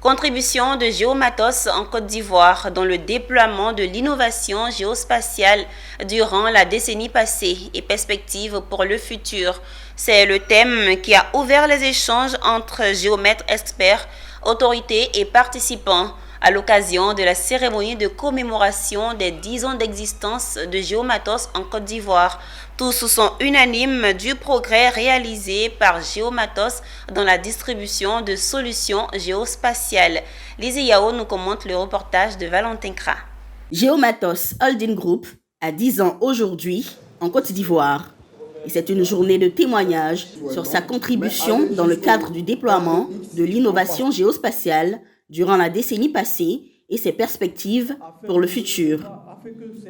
Contribution de Géomatos en Côte d'Ivoire dans le déploiement de l'innovation géospatiale durant la décennie passée et perspectives pour le futur. C'est le thème qui a ouvert les échanges entre géomètres experts, autorités et participants à l'occasion de la cérémonie de commémoration des 10 ans d'existence de Géomatos en Côte d'Ivoire. Tous sont unanimes du progrès réalisé par Géomatos dans la distribution de solutions géospatiales. Lizzie Yao nous commente le reportage de Valentin Kra. Géomatos Holding Group a 10 ans aujourd'hui en Côte d'Ivoire. Et c'est une journée de témoignage sur sa contribution dans le cadre du déploiement de l'innovation géospatiale durant la décennie passée et ses perspectives pour le futur.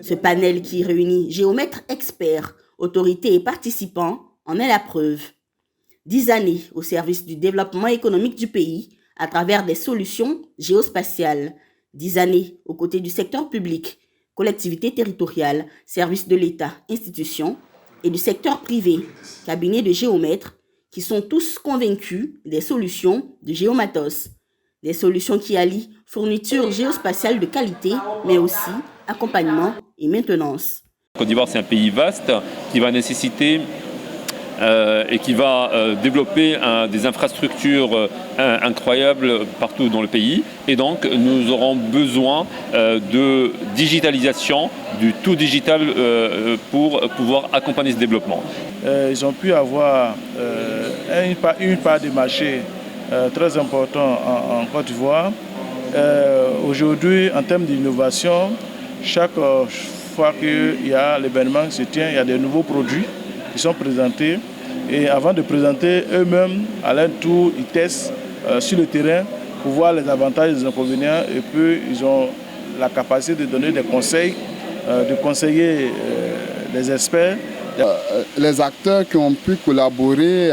Ce panel qui réunit géomètres experts, autorités et participants en est la preuve. 10 années au service du développement économique du pays à travers des solutions géospatiales. 10 années aux côtés du secteur public, collectivités territoriales, services de l'État, institutions et du secteur privé, cabinet de géomètres, qui sont tous convaincus des solutions de Géomatos. Des solutions qui allient fourniture géospatiale de qualité, mais aussi accompagnement et maintenance. Côte d'Ivoire, c'est un pays vaste qui va nécessiter et qui va développer des infrastructures incroyables partout dans le pays. Et donc, nous aurons besoin de digitalisation, du tout digital pour pouvoir accompagner ce développement. Ils ont pu avoir une part de marché très important en Côte d'Ivoire. Aujourd'hui, en termes d'innovation, chaque fois qu'il y a l'événement qui se tient, il y a des nouveaux produits qui sont présentés. Et avant de présenter eux-mêmes, à leur tour, ils testent sur le terrain pour voir les avantages et les inconvénients. Et puis, ils ont la capacité de donner des conseils, de conseiller les experts. Les acteurs qui ont pu collaborer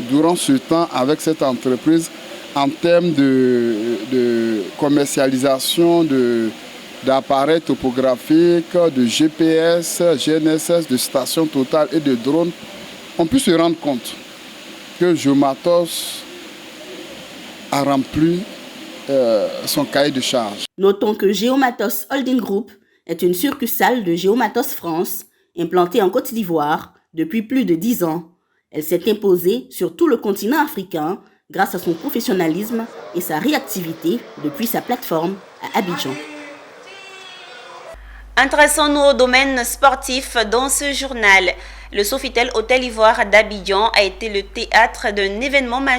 durant ce temps avec cette entreprise en termes de commercialisation d'appareils topographiques, de GPS, GNSS, de stations totales et de drones, on peut se rendre compte que Géomatos a rempli son cahier de charge. Notons que Géomatos Holding Group est une succursale de Géomatos France, implantée en Côte d'Ivoire depuis plus de 10 ans. Elle s'est imposée sur tout le continent africain grâce à son professionnalisme et sa réactivité depuis sa plateforme à Abidjan. Intéressons-nous au domaine sportif dans ce journal. Le Sofitel Hôtel Ivoire d'Abidjan a été le théâtre d'un événement majeur.